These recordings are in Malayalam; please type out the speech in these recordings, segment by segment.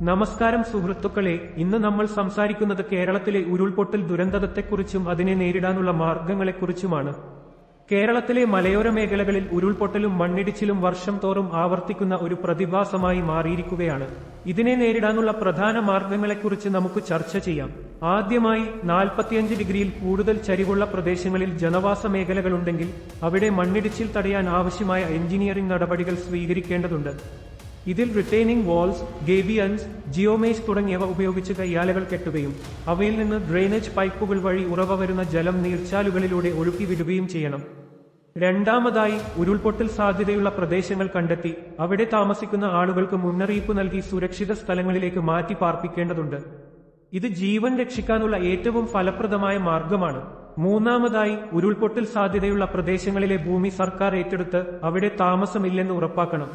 നമസ്കാരം സുഹൃത്തുക്കളെ, ഇന്ന് നമ്മൾ സംസാരിക്കുന്നത് കേരളത്തിലെ ഉരുൾപൊട്ടൽ ദുരന്തത്തെക്കുറിച്ചും അതിനെ നേരിടാനുള്ള മാർഗങ്ങളെക്കുറിച്ചുമാണ്. കേരളത്തിലെ മലയോര മേഖലകളിൽ ഉരുൾപൊട്ടലും മണ്ണിടിച്ചിലും വർഷം തോറും ആവർത്തിക്കുന്ന ഒരു പ്രതിഭാസമായി മാറിയിരിക്കുകയാണ്. ഇതിനെ നേരിടാനുള്ള പ്രധാന മാർഗങ്ങളെക്കുറിച്ച് നമുക്ക് ചർച്ച ചെയ്യാം. ആദ്യമായി 45 ഡിഗ്രിയിൽ കൂടുതൽ ചരിവുള്ള പ്രദേശങ്ങളിൽ ജനവാസ മേഖലകളുണ്ടെങ്കിൽ അവിടെ മണ്ണിടിച്ചിൽ തടയാൻ ആവശ്യമായ എഞ്ചിനീയറിംഗ് നടപടികൾ സ്വീകരിക്കേണ്ടതുണ്ട്. ഇതിൽ റിട്ടൈനിംഗ് വാൾസ്, ഗേബിയൻസ്, ജിയോമേസ് തുടങ്ങിയവ ഉപയോഗിച്ച് കയ്യാലകൾ കെട്ടുകയും അവയിൽ നിന്ന് ഡ്രെയിനേജ് പൈപ്പുകൾ വഴി ഉറവ വരുന്ന ജലം നീർച്ചാലുകളിലൂടെ ഒഴുക്കിവിടുകയും ചെയ്യണം. രണ്ടാമതായി, ഉരുൾപൊട്ടൽ സാധ്യതയുള്ള പ്രദേശങ്ങൾ കണ്ടെത്തി അവിടെ താമസിക്കുന്ന ആളുകൾക്ക് മുന്നറിയിപ്പ് നൽകി സുരക്ഷിത സ്ഥലങ്ങളിലേക്ക് മാറ്റി പാർപ്പിക്കേണ്ടതുണ്ട്. ഇത് ജീവൻ രക്ഷിക്കാനുള്ള ഏറ്റവും ഫലപ്രദമായ മാർഗമാണ്. മൂന്നാമതായി, ഉരുൾപൊട്ടൽ സാധ്യതയുള്ള പ്രദേശങ്ങളിലെ ഭൂമി സർക്കാർ ഏറ്റെടുത്ത് അവിടെ താമസമില്ലെന്ന് ഉറപ്പാക്കണം.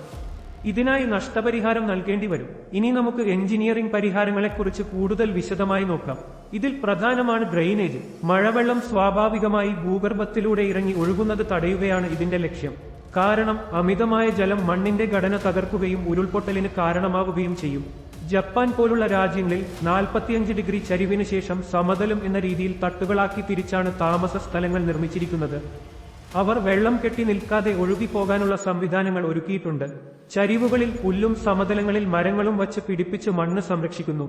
ഇതിനായി നഷ്ടപരിഹാരം നൽകേണ്ടി വരും. ഇനി നമുക്ക് എഞ്ചിനീയറിംഗ് പരിഹാരങ്ങളെക്കുറിച്ച് കൂടുതൽ വിശദമായി നോക്കാം. ഇതിൽ പ്രധാനമാണ് ഡ്രെയിനേജ്. മഴവെള്ളം സ്വാഭാവികമായി ഭൂഗർഭത്തിലൂടെ ഇറങ്ങി ഒഴുകുന്നത് തടയുകയാണ് ഇതിന്റെ ലക്ഷ്യം. കാരണം അമിതമായ ജലം മണ്ണിന്റെ ഘടന തകർക്കുകയും ഉരുൾപൊട്ടലിന് കാരണമാവുകയും ചെയ്യും. ജപ്പാൻ പോലുള്ള രാജ്യങ്ങളിൽ 45 ഡിഗ്രി ചരിവിന് ശേഷം സമതലം എന്ന രീതിയിൽ തട്ടുകളാക്കി തിരിച്ചാണ് താമസ സ്ഥലങ്ങൾ നിർമ്മിച്ചിരിക്കുന്നത്. അവർ വെള്ളം കെട്ടി നിൽക്കാതെ ഒഴുകിപ്പോകാനുള്ള സംവിധാനങ്ങൾ ഒരുക്കിയിട്ടുണ്ട്. ചരിവുകളിൽ പുല്ലും സമതലങ്ങളിൽ മരങ്ങളും വച്ച് പിടിപ്പിച്ച് മണ്ണ് സംരക്ഷിക്കുന്നു.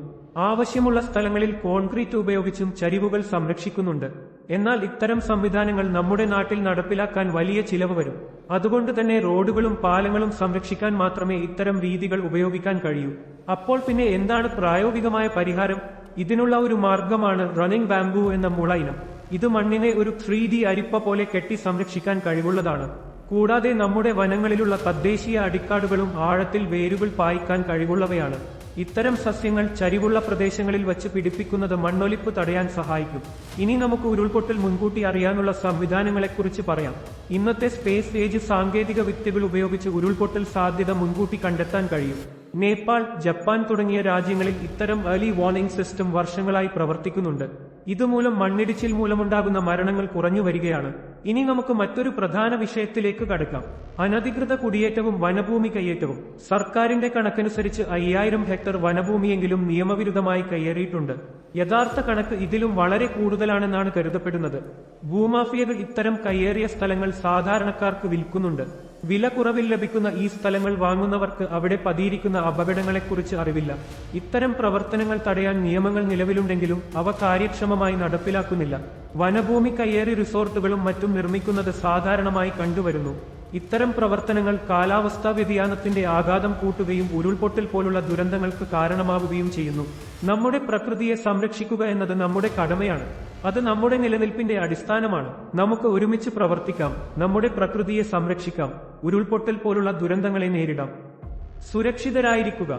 ആവശ്യമുള്ള സ്ഥലങ്ങളിൽ കോൺക്രീറ്റ് ഉപയോഗിച്ചും ചരിവുകൾ സംരക്ഷിക്കുന്നുണ്ട്. എന്നാൽ ഇത്തരം സംവിധാനങ്ങൾ നമ്മുടെ നാട്ടിൽ നടപ്പിലാക്കാൻ വലിയ ചിലവ് വരും. അതുകൊണ്ട് തന്നെ റോഡുകളും പാലങ്ങളും സംരക്ഷിക്കാൻ മാത്രമേ ഇത്തരം രീതികൾ ഉപയോഗിക്കാൻ കഴിയൂ. അപ്പോൾ പിന്നെ എന്താണ് പ്രായോഗികമായ പരിഹാരം? ഇതിനുള്ള ഒരു മാർഗമാണ് റണ്ണിംഗ് ബാംബൂ എന്ന മുള ഇനം. ഇത് മണ്ണിനെ ഒരു 3D അരിപ്പ പോലെ കെട്ടി സംരക്ഷിക്കാൻ കഴിവുള്ളതാണ്. കൂടാതെ നമ്മുടെ വനങ്ങളിലുള്ള തദ്ദേശീയ അടിക്കാടുകളും ആഴത്തിൽ വേരുകൾ പായിക്കാൻ കഴിവുള്ളവയാണ്. ഇത്തരം സസ്യങ്ങൾ ചരിവുള്ള പ്രദേശങ്ങളിൽ വച്ച് പിടിപ്പിക്കുന്നത് മണ്ണൊലിപ്പ് തടയാൻ സഹായിക്കും. ഇനി നമുക്ക് ഉരുൾപൊട്ടൽ മുൻകൂട്ടി അറിയാനുള്ള സംവിധാനങ്ങളെക്കുറിച്ച് പറയാം. ഇന്നത്തെ സ്പേസ് ഏജ് സാങ്കേതിക വിദ്യകൾ ഉപയോഗിച്ച് ഉരുൾപൊട്ടൽ സാധ്യത മുൻകൂട്ടി കണ്ടെത്താൻ കഴിയും. നേപ്പാൾ, ജപ്പാൻ തുടങ്ങിയ രാജ്യങ്ങളിൽ ഇത്തരം ഏർലി വാർണിംഗ് സിസ്റ്റം വർഷങ്ങളായി പ്രവർത്തിക്കുന്നുണ്ട്. ഇതുമൂലം മണ്ണിടിച്ചിൽ മൂലമുണ്ടാകുന്ന മരണങ്ങൾ കുറഞ്ഞു വരികയാണ്. ഇനി നമുക്ക് മറ്റൊരു പ്രധാന വിഷയത്തിലേക്ക് കടക്കാം. അനധികൃത കുടിയേറ്റവും വനഭൂമി കയ്യേറ്റവും. സർക്കാരിന്റെ കണക്കനുസരിച്ച് 5000 ഹെക്ടർ വനഭൂമിയെങ്കിലും നിയമവിരുദ്ധമായി കയ്യേറിയിട്ടുണ്ട്. യഥാർത്ഥ കണക്ക് ഇതിലും വളരെ കൂടുതലാണെന്നാണ് കരുതപ്പെടുന്നത്. ഭൂമാഫിയകൾ ഇത്തരം കയ്യേറിയ സ്ഥലങ്ങൾ സാധാരണക്കാർക്ക് വിൽക്കുന്നുണ്ട്. വില കുറവിൽ ലഭിക്കുന്ന ഈ സ്ഥലങ്ങൾ വാങ്ങുന്നവർക്ക് അവിടെ പതിയിരിക്കുന്ന അപകടങ്ങളെക്കുറിച്ച് അറിവില്ല. ഇത്തരം പ്രവർത്തനങ്ങൾ തടയാൻ നിയമങ്ങൾ നിലവിലുണ്ടെങ്കിലും അവ കാര്യക്ഷമമായി നടപ്പിലാക്കുന്നില്ല. വനഭൂമി കയ്യേറി റിസോർട്ടുകളും മറ്റും നിർമ്മിക്കുന്നത് സാധാരണമായി കണ്ടുവരുന്നു. ഇത്തരം പ്രവർത്തനങ്ങൾ കാലാവസ്ഥാ വ്യതിയാനത്തിന്റെ ആഘാതം കൂട്ടുകയും ഉരുൾപൊട്ടൽ പോലുള്ള ദുരന്തങ്ങൾക്ക് കാരണമാവുകയും ചെയ്യുന്നു. നമ്മുടെ പ്രകൃതിയെ സംരക്ഷിക്കുക എന്നത് നമ്മുടെ കടമയാണ്. അത് നമ്മുടെ നിലനിൽപ്പിന്റെ അടിസ്ഥാനമാണ്. നമുക്ക് ഒരുമിച്ച് പ്രവർത്തിക്കാം, നമ്മുടെ പ്രകൃതിയെ സംരക്ഷിക്കാം, ഉരുൾപൊട്ടൽ പോലുള്ള ദുരന്തങ്ങളെ നേരിടാം. സുരക്ഷിതരായിരിക്കുക.